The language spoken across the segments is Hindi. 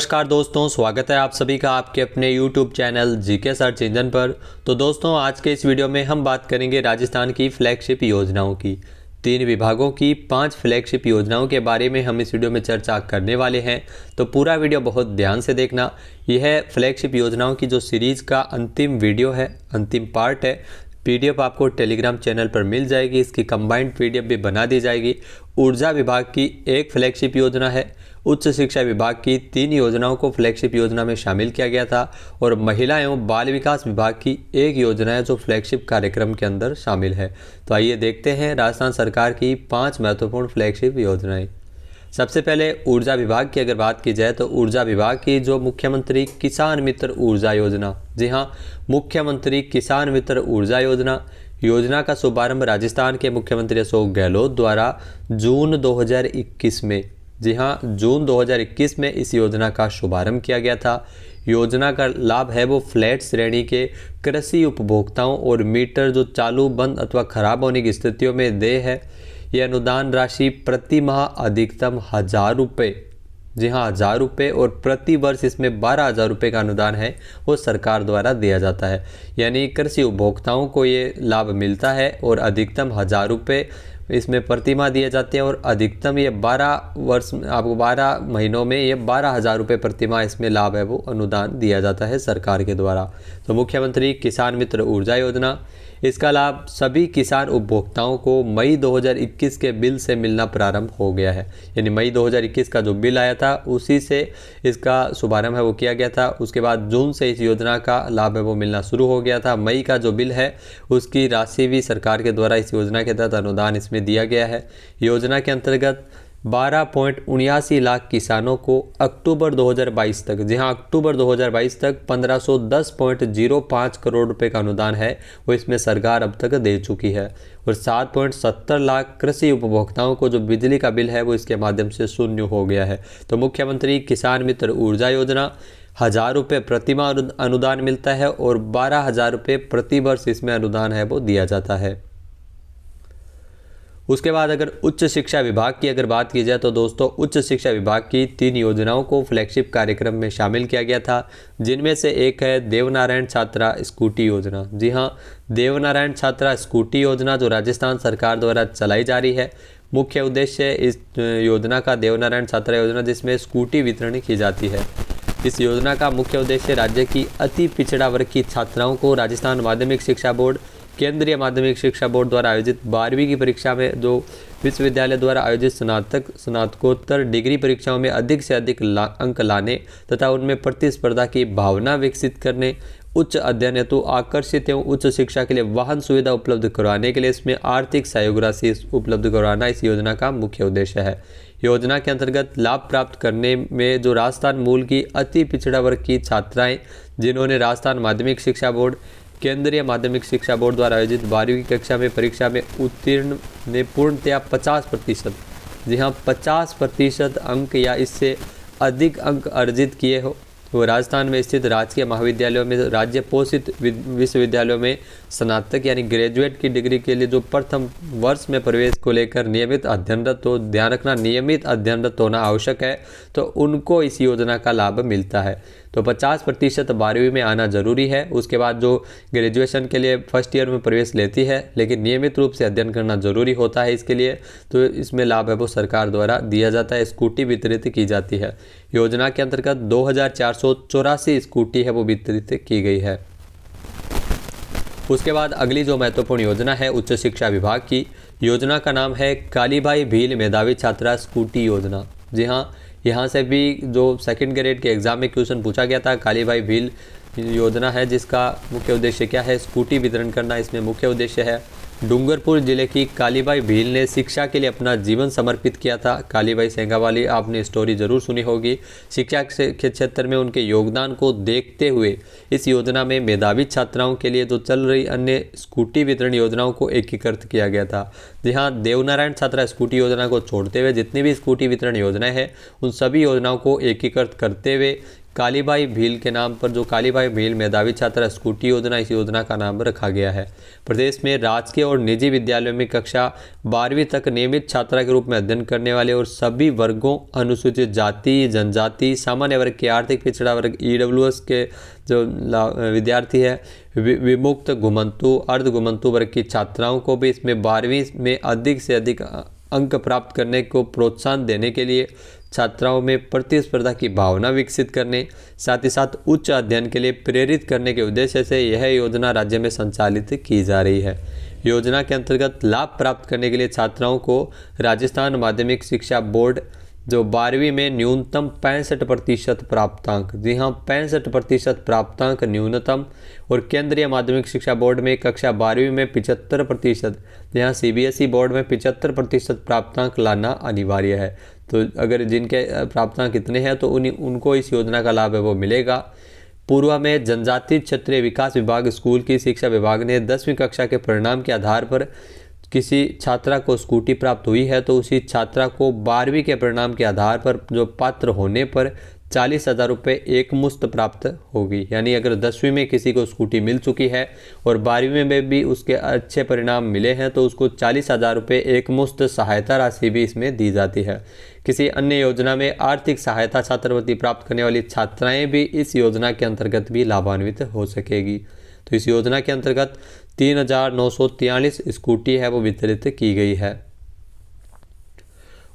नमस्कार दोस्तों, स्वागत है आप सभी का आपके अपने YouTube channel GK search engine पर। तो दोस्तों, आज के इस वीडियो में हम बात करेंगे राजस्थान की फ्लैगशिप योजनाओं की। 3 विभागों की 5 फ्लैगशिप योजनाओं के बारे में हम इस वीडियो में चर्चा करने वाले हैं। तो पूरा वीडियो बहुत ध्यान से देखना। यह फ्लैगशिप योजनाओं की जो सीरीज़ का अंतिम वीडियो है, अंतिम पार्ट है। पीडीएफ आपको टेलीग्राम चैनल पर मिल जाएगी। इसकी कंबाइंड पीडीएफ भी बना दी जाएगी। ऊर्जा विभाग की एक फ्लैगशिप योजना है। उच्च शिक्षा विभाग की 3 योजनाओं को फ्लैगशिप योजना में शामिल किया गया था और महिला एवं बाल विकास विभाग की एक योजना है जो फ्लैगशिप कार्यक्रम के अंदर शामिल है। तो आइए देखते हैं राजस्थान सरकार की 5 महत्वपूर्ण फ्लैगशिप योजनाएं। सबसे पहले ऊर्जा विभाग की अगर बात की जाए तो ऊर्जा विभाग की जो मुख्यमंत्री किसान मित्र ऊर्जा योजना, जी हाँ, मुख्यमंत्री किसान मित्र ऊर्जा योजना का शुभारंभ राजस्थान के मुख्यमंत्री अशोक गहलोत द्वारा जून 2021 में, जी हाँ, जून 2021 में इस योजना का शुभारंभ किया गया था। योजना का लाभ है वो फ्लैट श्रेणी के कृषि उपभोक्ताओं और मीटर जो चालू, बंद अथवा खराब होने की स्थितियों में देय है। यह अनुदान राशि प्रति माह अधिकतम 1000 रुपये, जी हाँ, 1000 रुपये, और प्रति वर्ष इसमें 12,000 रुपये का अनुदान है वो सरकार द्वारा दिया जाता है। यानी कृषि उपभोक्ताओं को ये लाभ मिलता है और अधिकतम 1000 रुपये इसमें प्रति माह दिए जाते हैं और अधिकतम ये 12 वर्ष, आपको 12 महीनों में ये 12,000 रुपये प्रति माह इसमें लाभ है वो अनुदान दिया जाता है सरकार के द्वारा। तो मुख्यमंत्री किसान मित्र ऊर्जा योजना, इसका लाभ सभी किसान उपभोक्ताओं को मई 2021 के बिल से मिलना प्रारंभ हो गया है। यानी मई 2021 का जो बिल आया था उसी से इसका शुभारंभ है वो किया गया था। उसके बाद जून से इस योजना का लाभ है वो मिलना शुरू हो गया था। मई का जो बिल है उसकी राशि भी सरकार के द्वारा इस योजना के तहत अनुदान इसमें दिया गया है। योजना के अंतर्गत 12.79 लाख किसानों को अक्टूबर 2022 तक, जी हाँ, अक्टूबर 2022 तक 1510.05 करोड़ रुपए का अनुदान है वो इसमें सरकार अब तक दे चुकी है। और 7.70 लाख कृषि उपभोक्ताओं को जो बिजली का बिल है वो इसके माध्यम से शून्य हो गया है। तो मुख्यमंत्री किसान मित्र ऊर्जा योजना 1000 रुपये प्रति माह अनुदान मिलता है और 12,000 रुपये प्रति वर्ष इसमें अनुदान है वो दिया जाता है। उसके बाद अगर उच्च शिक्षा विभाग की अगर बात की जाए तो दोस्तों, उच्च शिक्षा विभाग की 3 योजनाओं को फ्लैगशिप कार्यक्रम में शामिल किया गया था, जिनमें से एक है देवनारायण छात्रा स्कूटी योजना। जी हाँ, देवनारायण छात्रा स्कूटी योजना जो राजस्थान सरकार द्वारा चलाई जा रही है। मुख्य उद्देश्य इस योजना का देवनारायण छात्रा योजना, जिसमें स्कूटी वितरण की जाती है। इस योजना का मुख्य उद्देश्य राज्य की अति पिछड़ा वर्ग की छात्राओं को राजस्थान माध्यमिक शिक्षा बोर्ड, केंद्रीय माध्यमिक शिक्षा बोर्ड द्वारा आयोजित 12वीं की परीक्षा में जो विश्वविद्यालय द्वारा आयोजित स्नातकोत्तर डिग्री परीक्षाओं में अधिक से अधिक अंक लाने तथा उनमें प्रतिस्पर्धा की भावना विकसित करने, उच्च अध्ययन हेतु आकर्षित एवं उच्च शिक्षा के लिए वाहन सुविधा उपलब्ध करवाने के लिए इसमें आर्थिक सहयोग राशि उपलब्ध करवाना इस योजना का मुख्य उद्देश्य है। योजना के अंतर्गत लाभ प्राप्त करने में जो राजस्थान मूल की अति पिछड़ा वर्ग की छात्राएं जिन्होंने राजस्थान माध्यमिक शिक्षा बोर्ड, केंद्रीय माध्यमिक शिक्षा बोर्ड द्वारा आयोजित 12वीं की कक्षा में परीक्षा में उत्तीर्ण ने पूर्णतया 50%, जी हाँ, 50% अंक या इससे अधिक अंक अर्जित किए हो, वो राजस्थान में स्थित राजकीय महाविद्यालयों में, राज्य पोषित विश्वविद्यालयों में स्नातक यानी ग्रेजुएट की डिग्री के लिए जो प्रथम वर्ष में प्रवेश को लेकर नियमित अध्ययनरत हो, ध्यान रखना नियमित अध्ययनरत होना आवश्यक है, तो उनको इस योजना का लाभ मिलता है। तो 50% 12वीं में आना जरूरी है। उसके बाद जो ग्रेजुएशन के लिए फर्स्ट ईयर में प्रवेश लेती है लेकिन नियमित रूप से अध्ययन करना जरूरी होता है इसके लिए, तो इसमें लाभ है वो सरकार द्वारा दिया जाता है। स्कूटी वितरित की जाती है। योजना के अंतर्गत 2484 स्कूटी है वो वितरित की गई है। उसके बाद अगली जो महत्वपूर्ण योजना है उच्च शिक्षा विभाग की, योजना का नाम है कालीबाई भील मेधावी छात्रा स्कूटी योजना। जी हाँ, यहाँ से भी जो सेकंड ग्रेड के एग्जाम में क्वेश्चन पूछा गया था। कालीबाई भील योजना है जिसका मुख्य उद्देश्य क्या है, स्कूटी वितरण करना इसमें मुख्य उद्देश्य है। डूंगरपुर जिले की कालीबाई भील ने शिक्षा के लिए अपना जीवन समर्पित किया था। कालीबाई सेंगावाली, आपने स्टोरी जरूर सुनी होगी। शिक्षा के क्षेत्र में उनके योगदान को देखते हुए इस योजना में मेधावी छात्राओं के लिए जो चल रही अन्य स्कूटी वितरण योजनाओं को एकीकृत किया गया था। जी हाँ, देवनारायण छात्रा स्कूटी योजना को छोड़ते हुए जितनी भी स्कूटी वितरण योजनाएं हैं उन सभी योजनाओं को एकीकृत करते हुए कालीबाई भील के नाम पर जो कालीबाई भील मेधावी छात्रा स्कूटी योजना, इस योजना का नाम रखा गया है। प्रदेश में राजकीय और निजी विद्यालयों में कक्षा 12वीं तक नियमित छात्रा के रूप में अध्ययन करने वाले और सभी वर्गों, अनुसूचित जाति, जनजाति, सामान्य वर्ग के, आर्थिक पिछड़ा वर्ग, EWS के जो विद्यार्थी है, विमुक्त, घुमंतु, अर्ध घुमंतु वर्ग की छात्राओं को भी इसमें 12वीं में अधिक से अधिक अंक प्राप्त करने को प्रोत्साहन देने के लिए, छात्राओं में प्रतिस्पर्धा की भावना विकसित करने, साथ ही साथ उच्च अध्ययन के लिए प्रेरित करने के उद्देश्य से यह योजना राज्य में संचालित की जा रही है। योजना के अंतर्गत लाभ प्राप्त करने के लिए छात्राओं को राजस्थान माध्यमिक शिक्षा बोर्ड जो 12वीं में न्यूनतम 65% प्राप्तांक, जी हाँ 65% प्राप्तांक न्यूनतम, और केंद्रीय माध्यमिक शिक्षा बोर्ड में कक्षा 12वीं में 75%, यहाँ CBSE बोर्ड में 75% प्राप्तांक लाना अनिवार्य है। तो अगर जिनके प्राप्तांक इतने हैं तो उनको इस योजना का लाभ है वो मिलेगा। पूर्व में जनजातीय क्षेत्रीय विकास विभाग स्कूल की शिक्षा विभाग ने 10वीं कक्षा के परिणाम के आधार पर किसी छात्रा को स्कूटी प्राप्त हुई है तो उसी छात्रा को 12वीं के परिणाम के आधार पर जो पात्र होने पर 40,000 रुपये एक मुश्त प्राप्त होगी। यानी अगर 10वीं में किसी को स्कूटी मिल चुकी है और 12वीं में भी उसके अच्छे परिणाम मिले हैं तो उसको 40,000 रुपये एक मुश्त सहायता राशि भी इसमें दी जाती है। किसी अन्य योजना में आर्थिक सहायता छात्रवृत्ति प्राप्त करने वाली छात्राएं भी इस योजना के अंतर्गत भी लाभान्वित हो सकेगी। तो इस योजना के अंतर्गत 3,943 स्कूटी है वो वितरित की गई है।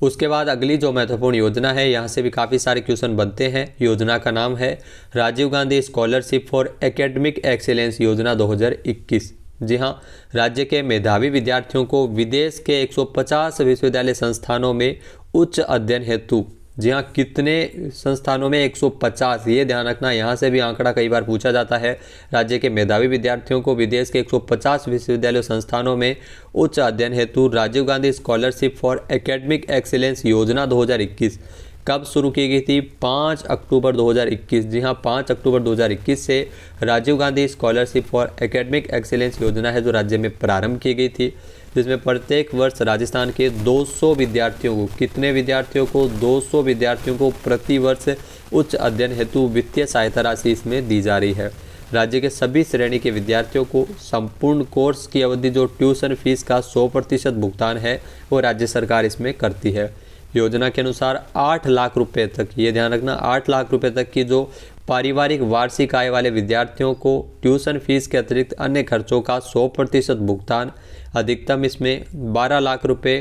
उसके बाद अगली जो महत्वपूर्ण योजना है, यहाँ से भी काफ़ी सारे क्वेश्चन बनते हैं। योजना का नाम है Rajiv Gandhi scholarship for academic excellence योजना 2021। जी हाँ, राज्य के मेधावी विद्यार्थियों को विदेश के 150 विश्वविद्यालय संस्थानों में उच्च अध्ययन हेतु, जी हाँ कितने संस्थानों में 150, ये ध्यान रखना, यहाँ से भी आंकड़ा कई बार पूछा जाता है। राज्य के मेधावी विद्यार्थियों को विदेश के 150 विश्वविद्यालय संस्थानों में उच्च अध्ययन हेतु Rajiv Gandhi scholarship for academic excellence योजना 2021 कब शुरू की गई थी? 5 अक्टूबर 2021। जी हाँ, 5 अक्टूबर 2021 से Rajiv Gandhi scholarship for academic excellence योजना है जो राज्य में प्रारंभ की गई थी, जिसमें प्रत्येक वर्ष राजस्थान के 200 विद्यार्थियों को, कितने विद्यार्थियों को? 200 विद्यार्थियों को प्रति वर्ष उच्च अध्ययन हेतु वित्तीय सहायता राशि इसमें दी जा रही है। राज्य के सभी श्रेणी के विद्यार्थियों को संपूर्ण कोर्स की अवधि जो ट्यूशन फीस का 100% भुगतान है वो राज्य सरकार इसमें करती है। योजना के अनुसार 8 लाख रुपए तक, ये ध्यान रखना, 8 लाख रुपए तक की जो पारिवारिक वार्षिक आय वाले विद्यार्थियों को ट्यूशन फीस के अतिरिक्त अन्य खर्चों का 100% भुगतान, अधिकतम इसमें 12 लाख रुपए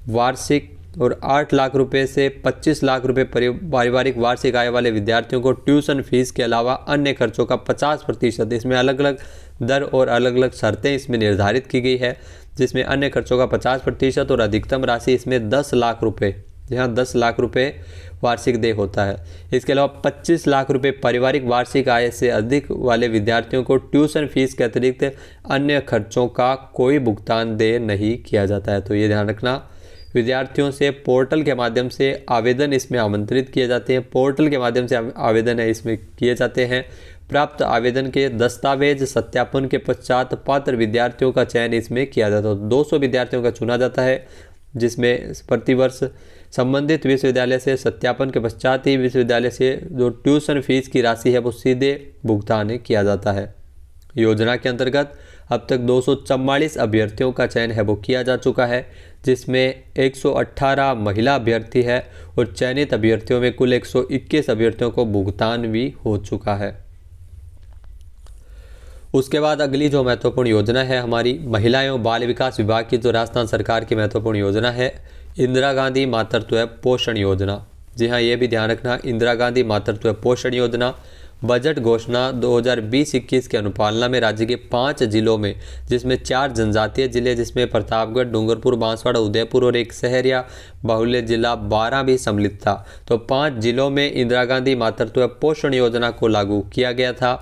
वार्षिक और 8 लाख रुपए से 25 लाख रुपए पारिवारिक वार्षिक आय वाले विद्यार्थियों को ट्यूशन फीस के अलावा अन्य खर्चों का 50%, इसमें अलग अलग दर और अलग अलग शर्तें इसमें निर्धारित की गई है, जिसमें अन्य खर्चों का 50% और अधिकतम राशि इसमें 10 लाख रुपये, यहाँ 10 लाख रुपए वार्षिक देय होता है। इसके अलावा 25 लाख रुपए पारिवारिक वार्षिक आय से अधिक वाले विद्यार्थियों को ट्यूशन फीस के अतिरिक्त अन्य खर्चों का कोई भुगतान देय नहीं किया जाता है। तो ये ध्यान रखना, विद्यार्थियों से पोर्टल के माध्यम से आवेदन इसमें आमंत्रित किए जाते हैं, पोर्टल के माध्यम से आवेदन है इसमें किए जाते हैं। प्राप्त आवेदन के दस्तावेज सत्यापन के पश्चात पात्र विद्यार्थियों का चयन इसमें किया जाता है। 200 विद्यार्थियों का चुना जाता है, जिसमें प्रतिवर्ष संबंधित विश्वविद्यालय से सत्यापन के पश्चात ही विश्वविद्यालय से जो ट्यूशन फीस की राशि है वो सीधे भुगतान किया जाता है। योजना के अंतर्गत अब तक 244 अभ्यर्थियों का चयन है वो किया जा चुका है, जिसमें 118 महिला अभ्यर्थी है और चयनित अभ्यर्थियों में कुल 121 अभ्यर्थियों को भुगतान भी हो चुका है। उसके बाद अगली जो महत्वपूर्ण योजना है हमारी महिला एवं बाल विकास विभाग की, जो राजस्थान सरकार की महत्वपूर्ण योजना है, इंदिरा गांधी मातृत्व पोषण योजना। जी हाँ, ये भी ध्यान रखना, इंदिरा गांधी मातृत्व पोषण योजना बजट घोषणा 2020-21 की अनुपालना में राज्य के 5 जिलों में, जिसमें 4 जनजातीय जिले जिसमें प्रतापगढ़, डूंगरपुर, बांसवाड़ा, उदयपुर और एक शहर या बाहुल्य जिला 12 भी सम्मिलित था। तो 5 जिलों में इंदिरा गांधी मातृत्व पोषण योजना को लागू किया गया था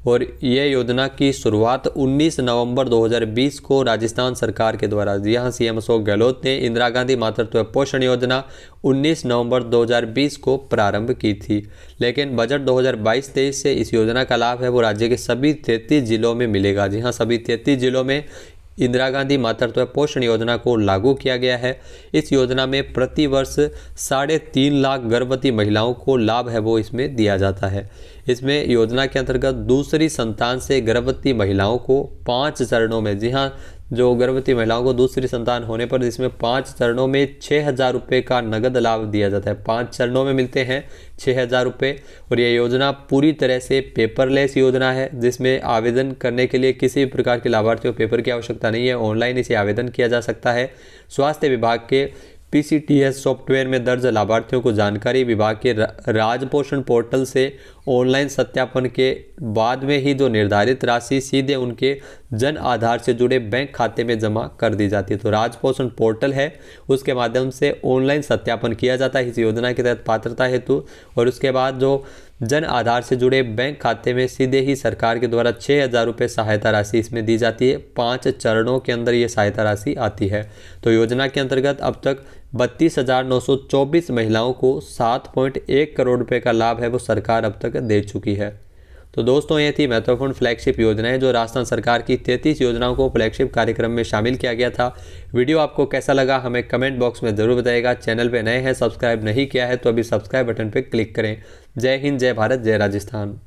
और ये योजना की शुरुआत 19 नवंबर 2020 को राजस्थान सरकार के द्वारा, जी हाँ, CM अशोक गहलोत ने इंदिरा गांधी मातृत्व पोषण योजना 19 नवंबर 2020 को प्रारंभ की थी। लेकिन बजट 2022-23 से इस योजना का लाभ है वो राज्य के सभी 33 जिलों में मिलेगा। जी हाँ, सभी 33 जिलों में इंदिरा गांधी मातृत्व पोषण योजना को लागू किया गया है। इस योजना में प्रति वर्ष 3.5 लाख गर्भवती महिलाओं को लाभ है वो इसमें दिया जाता है। इसमें योजना के अंतर्गत दूसरी संतान से गर्भवती महिलाओं को 5 चरणों में, जी हाँ, जो गर्भवती महिलाओं को दूसरी संतान होने पर इसमें 5 चरणों में 6,000 रुपये का नगद लाभ दिया जाता है। 5 चरणों में मिलते हैं 6,000 रुपये। और यह योजना पूरी तरह से पेपरलेस योजना है, जिसमें आवेदन करने के लिए किसी भी प्रकार के लाभार्थी को पेपर की आवश्यकता नहीं है। ऑनलाइन इसे आवेदन किया जा सकता है। स्वास्थ्य विभाग के PCTS सॉफ्टवेयर में दर्ज लाभार्थियों को जानकारी विभाग के राजपोषण पोर्टल से ऑनलाइन सत्यापन के बाद में ही जो निर्धारित राशि सीधे उनके जन आधार से जुड़े बैंक खाते में जमा कर दी जाती है। तो राजपोषण पोर्टल है, उसके माध्यम से ऑनलाइन सत्यापन किया जाता है इस योजना के तहत पात्रता हेतु। और उसके बाद जो जन आधार से जुड़े बैंक खाते में सीधे ही सरकार के द्वारा 6,000 रुपये सहायता राशि इसमें दी जाती है। 5 चरणों के अंदर ये सहायता राशि आती है। तो योजना के अंतर्गत अब तक 32,924 महिलाओं को 7.1 करोड़ रुपए का लाभ है वो सरकार अब तक दे चुकी है। तो दोस्तों, ये थी महत्वपूर्ण फ्लैगशिप योजनाएं जो राजस्थान सरकार की 33 योजनाओं को फ्लैगशिप कार्यक्रम में शामिल किया गया था। वीडियो आपको कैसा लगा हमें कमेंट बॉक्स में ज़रूर बताइएगा। चैनल पे नए हैं, सब्सक्राइब नहीं किया है तो अभी सब्सक्राइब बटन पर क्लिक करें। जय हिंद, जय भारत, जय राजस्थान।